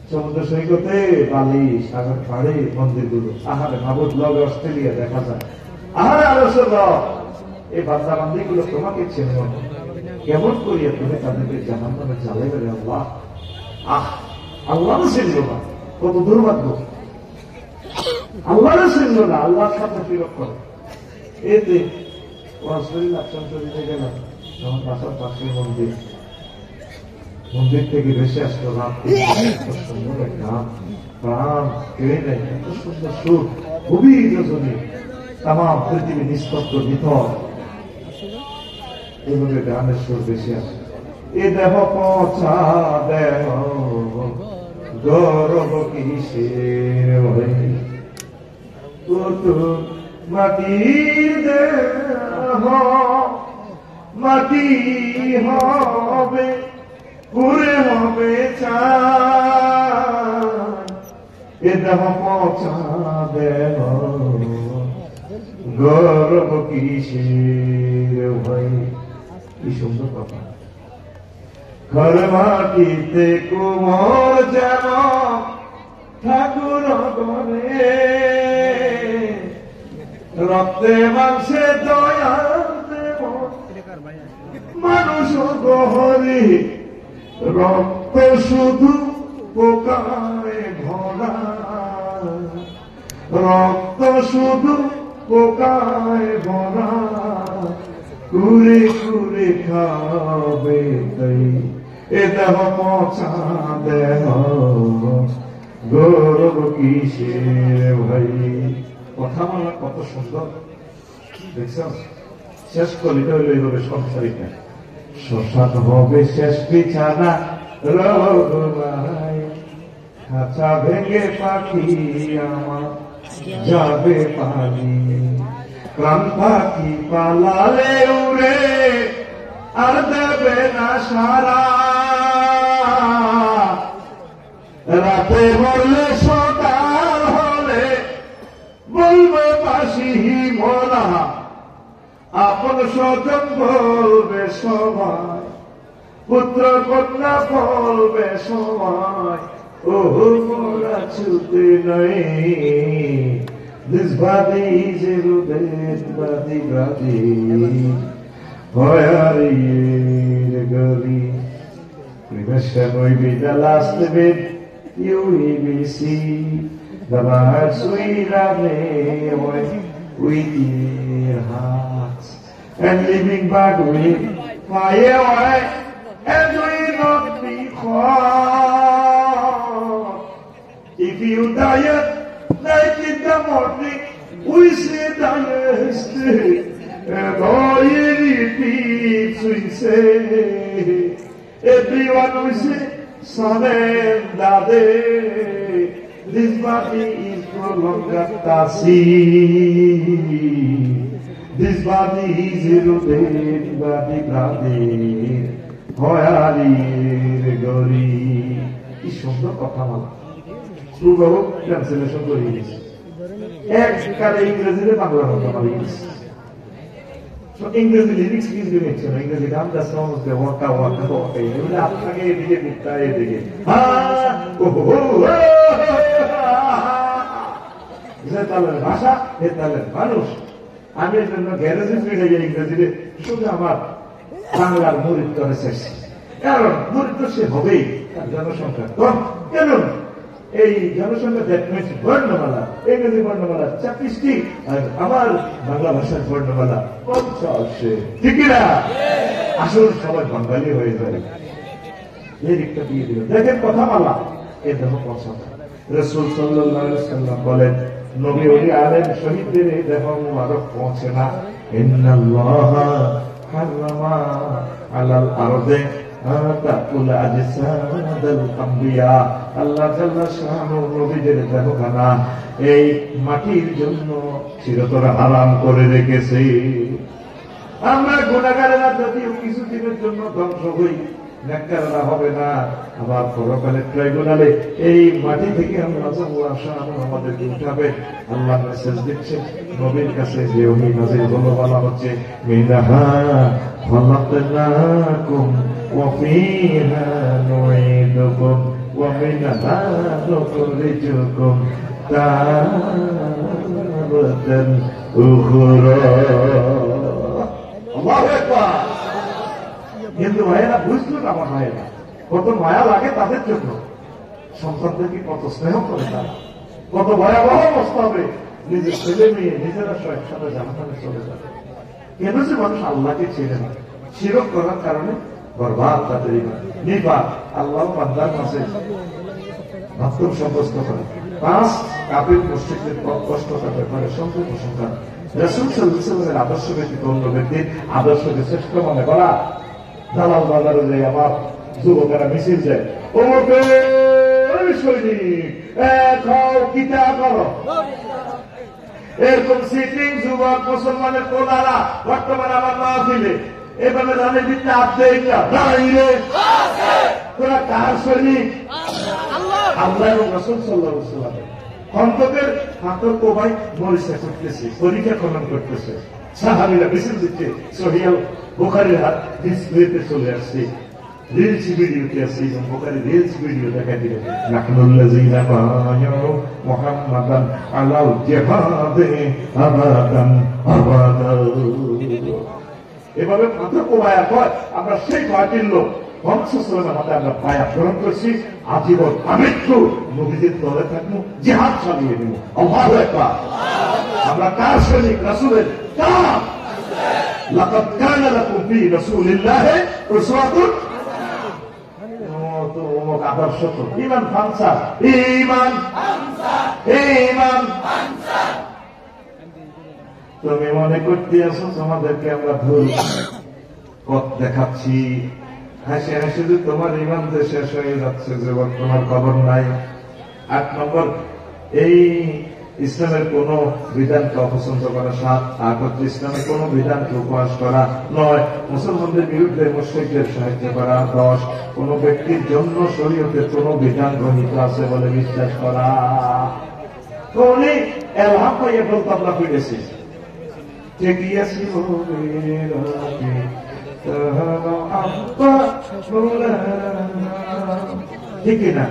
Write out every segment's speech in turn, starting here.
সমুদ্র সৈকতে বালি, সাগর পাড়ে মন্দিরগুলো, আহারে মাবুদ লবে অস্ট্রেলিয়া দেখা যায়। আহারে আলোচনা এই বান্দা বান্দিগুলো তোমাকে চেনে কেমন করিয়া তুমি তাদেরকে জাহান্নামে জ্বালাইবে রে আল্লাহ। আল্লাহও চিনল না, কত দুর্ভাগ্য। আল্লাহও চিনল না, আল্লাহর সাথে বিরোধ করে। এতে অস্ট্রেলিয়া আশ্রম শরীরে গেলাম, আমার বাসার পাশে মন্দির থেকে বেশি আসলো রাত, সুন্দর একটা প্রাণ কেড়ে নেয়, এত সুন্দর সুর, খুবই রজনী, তাম পৃথিবী নিস্তব্ধ নিথর, এভাবে গানের সুর বেশি আসে। এ দেহ পচা দেহ গৌরব কিসের মাটির দেহ মাটি হবে পুরে হবে চান, এ দেহ পচা দেহ গৌরব কিসের ভাই। কি সুন্দর কথা। ঘর মাটিতে কুমোর যেন ঠাকুর গণে, রক্তে মাংসে দয়া মানুষ গহরে, রক্ত শুধু পোকায় ভরা, রক্ত শুধু পোকায় ভরা, কুরে কুরে খাবে তাই এ দেহ পচা দেহ গৌরব কিসের ভাই। কথা বলা কত সুন্দর দেখছ। শেষ কলিটা হইল এইভাবে সংসারিকা, শ্মশান হবে শেষ বিছানা রঘুরাই, খাঁচা ভেঙে পাখি আমার যাবে পানি, প্রাণ পাখি পালালে উড়ে আর দেবে না সারা, রাতে বললে সকাল হলে বলবে বাসি মোলা, আপন স্বজন বলবে সবাই, পুত্র কন্যা বলবে সবাই, ও মোরা ছুটে নয়। This body is a dead body, where is gully? Cremation will be the last bit you will see. The birds will run away with their hearts, and living bug will fly away, and will not be caught. If you die like in the morning, we say dynasty, and all it repeats we say, everyone we say, son and daddy, this body is no longer Tasi, this body is a dead body, brother, hoyari gori. কি সুন্দর কথা বলা, সুবাহ translation করে দিয়েছে, একবারে ইংরেজিতে বাংলা কথা বলে দিয়েছে। ইংরেজি লিরিক্স কিছু লিখছে না, ইংরেজি গান দা সংস দে ওয়াকা ওয়াকা ওয়াকা, এগুলো আপনাকে এদিকে দিকটা এদিকে তালের ভাষা, এ তালের মানুষ। আমি এর জন্য গ্যারেজে ফিরে যাই ইংরেজিতে, শুধু আমার বাংলার মুরিদ করে শেষ, কারণ মুরিদ তো সে হবেই, তার জনসংখ্যা কম। কেন এই জনসংখ্যা বর্ণমালা, ইংরেজি বর্ণমালা ২৪টি, আর আমার বাংলা ভাষার বর্ণমালা ৫০। ঠিক না? আসল সবাই বাঙালি হয়ে যায়। এই দিকটা দিয়ে দিল, দেখেন কথা বলা এ দেহ পছন্দ। রাসূল সাল্লাল্লাহু আলাইহি ওয়াসাল্লাম বলেন, নবী ওলি আলেম শহীদদের এই দেহ মুবারক পৌঁছে না। ইন্নাল্লাহা হারামা আলাল আরদে তাকুল আজসাদাল আমবিয়া, আল্লাহ জাল্লা শানুহু নবীদের দেহখানা এই মাটির জন্য চিরতরে হারাম করে রেখেছে। আমরা গুনাহগারেরা যদিও কিছুদিনের জন্য ধ্বংস হই, নেককাররা হবে না। আবার পরকালে ট্রাইব্যুনালে এই মাটি থেকে আল্লাহ জাল্লা শানুহু আমাদেরকে উঠাবে। আল্লাহ মেসেজ দিচ্ছে নবীর কাছে, যে ওহী নাযিল হলো, বলা হচ্ছে মিনহা খালাকনাকুম وفيها نعيدكم ومنها نخرجكم تارة أخرى আল্লাহু আকবার। কিন্তু ভাইয়েরা বুঝলো না আমার ভাইয়েরা, কত মায়া লাগে তাদের জন্য, সন্তানদেরকে কত স্নেহ করে তারা, কত ভয়াবহ অবস্থা হবে নিজের ছেলে মেয়ে নিজেরা একসাথে জাহান্নামে চলে যাবে। কেন যে মানুষ আল্লাহকে ছেড়ে না, শিরক করার কারণে বরবাদ তাদের নির্বাক। আল্লাহ বান্দার মাঝে বাথরুম সাব্যস্ত করে 5 কাফির মুশরিকদের কষ্ট তাদের ব্যাপারে সন্দেহ প্রশংসা। রাসূল সাল্লাল্লাহু আলাইহি ওয়াসাল্লামের আদর্শ ব্যতীত অন্য ব্যক্তির আদর্শকে শ্রেষ্ঠ মনে করা। দালাল বাজারে যে আমার যুবকেরা মিছিল যায়, এরকম সিটিং যুবক মুসলমানের কোলারা বর্তমানে আমার মাহফিলে এভাবে রানের ভিত্তি আপডেটটা দাঁড়িয়ে তোরা কার সৈনিক? আল্লাহ এবং রাসূল সাল্লাল্লাহু আলাইহি ওয়াসাল্লাম অন্তকের হাতর কোবাই মরিচা করতেছে, পরীক্ষা খনন করতেছে। সাহাবীরা মিছিল দিচ্ছে, সহিহ বুখারীর ডিসপ্লেতে চলে আসছে, রিলস ভিডিওতে আছে, এবং বুখারী রিলস ভিডিও দেখা দিল নাহনুল্লাযীনা বায়াউ মুহাম্মাদান আলা জিহাদে আবাদান আবাদা। এভাবে হাতর কোবায়া কয় আমরা সেই পার্টির লোক বংশসলের হাতে আমরা পায়া গ্রহণ করছি, আজীবন আমৃত্যু নবীদের দলে থাকবো, জিহাদ চালিয়ে দেবো। আল্লাহু আকবার। আমরা কার সৈনিক? রাসূলের। কার? লাকাদ কানা লাকুম ফি রাসূলিল্লাহি উসওয়াতুন আদর্শ। তো ঈমান ফানসা, ঈমান ঈমান তুমি মনে করতে আসো তোমাদেরকে আমরা ভুল পথ দেখাচ্ছি, হাসি হাসি যে তোমার ইমান যে শেষ হয়ে যাচ্ছে, যে তোমার খবর নাই। 8 নম্বর, এই ইসলামের কোন বিধানকে অপছন্দ করা। 7, ইসলামের কোন বিধানকে উপহাস করা। 9, মুসলমানদের বিরুদ্ধে মুশরিকদের সাহায্য করা। 10, কোন ব্যক্তির জন্য শরীয়তের কোন বিধান গ্রহীত আছে বলে বিশ্বাস করা। উনি এলহাম পাইয়া বলতে আমরা ফিরেছি, ঠিক না?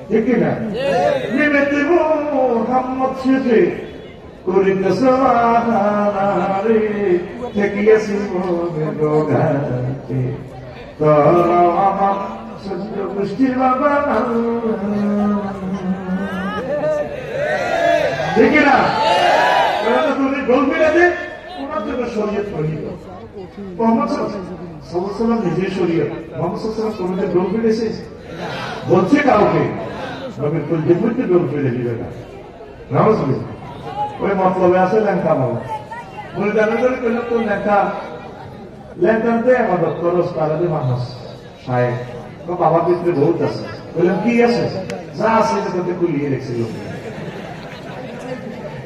ঠিক না? মিমেতে মোহাম্মদ শেষে করিতেছ রে, ঠেকিয়াছি গাছে তোর আমার সহ্য গোষ্ঠীর বাবা। ঠিক না? তুমি গল্পিরা যে ওনার জন্য শরীয়ত প্রণীত। মোহাম্মদ সাল্লাল্লাহু আলাইহি ওয়াসাল্লাম নিজে শরীয়ত। মোহাম্মদ সাল্লাল্লাহু আলাইহি ওয়াসাল্লাম কোনদিন গোল ফিরেছে? বলছে কাউকে নবীর কুলদের মধ্যে গোল ফিরে দিবে না। নাউজুবিল্লাহ। ওই মতলবে আছে ল্যাংটা বাবা বলে জানেন করলে তো ল্যাংটাতে আমাদের খরচ তারাদের মানুষ সাহেব বাবার ভিতরে বহুত আছে। বললাম কি আছে? যা আছে তাতে কুলিয়ে রেখেছিল।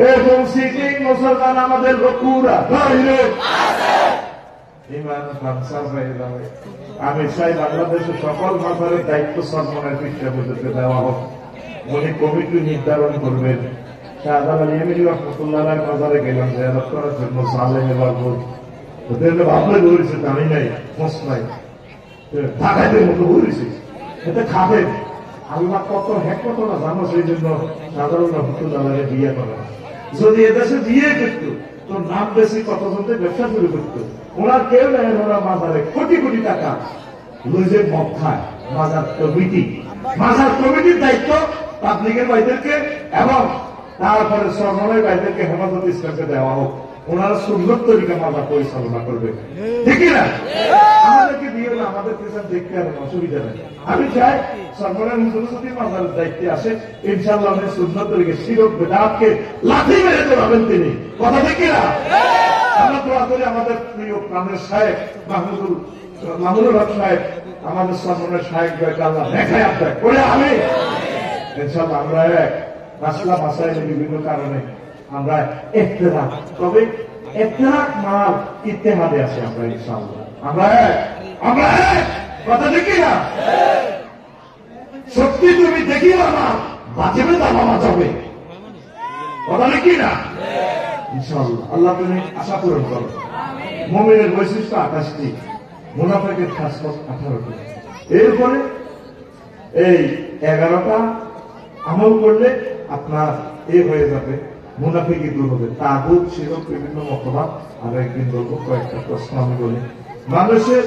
এরকম সিটিং মুসলমান আমাদের লক্ষ্যরা ইমান ফানসার হয়ে যাবে। আমি চাই বাংলাদেশের সকল মাজারের দায়িত্ব সরকারের পৃষ্ঠপোষককে দেওয়া হোক। উনি কমিটি নির্ধারণ করবেন। শাহজালাল আলী এমনি রহমতুল্লাহ মাজারে গেলাম জিয়ারত করার জন্য, সালেহ বাবু ওদের ভাবলে বলেছে জানি নাই, খোঁজ নাই, ঢাকাইদের মতো বলেছে এতে খাবেন। আল্লাহ কত কত না জানো, সেই জন্য শাহজালাল রহমতুল্লাহ বিয়ে করা। যদি এদেশে বিয়ে করতো তো নাম বেশি কতজনকে ব্যবসা শুরু করতো। ওনার কেউ নেই, ওরা মাজারে কোটি কোটি টাকা লুজে মদ খায়। মাজার কমিটির দায়িত্ব পাবলিকের ভাইদেরকে এবং তারপরে সরকারের ভাইদেরকে হেফাজত ইসলামকে দেওয়া হোক। ওনারা সুন্দর তরিকা মাজার পরিচালনা করবে। ঠিক না? আমাদেরকে দিয়ে না, আমাদের পেছন দেখতে আর অসুবিধা নেই। আমি চাই সরকারের হুজুর যদি মাজারের দায়িত্বে আসে, ইনশাআল্লাহ উনি সুন্দর তরিকে শিরক বেদাতকে লাথি মেরে তোলাবেন তিনি। কথা ঠিক না? আমরা দোয়া করি আমাদের প্রিয় প্রাণের সাহেব মাহমুদুল হক সাহেব, আমাদের সরকারের সাহেব আল্লাহ দেখায় আপনার করে আমি ইনশাআল্লাহ আমরা এক মাসলা মাসাইলে বিভিন্ন কারণে আমরা ইখতিলাফ, তবে ইত্তেহাদ মাল ইত্তেহাদে আছে আমরা ইনশাআল্লাহ। আমরা কথা দেখি না, সত্যি তুমি দেখিও না, বাঁচবে তা মামা যাবে, কথা দেখি না ইনশাআল্লাহ। আল্লাহ তুমি আশা পূরণ করো। মুমিনের বৈশিষ্ট্য 28টি, মুনাফিকের খাসলত 18টি। এরপরে এই 11টা আমল করলে আপনার হয়ে যাবে, মুনাফিকি দূর হবে। তাগুত ছিল বিভিন্ন মতবাদ। আর একদিন বলবো, কয়েকটা প্রশ্ন আমি বলি। মানুষের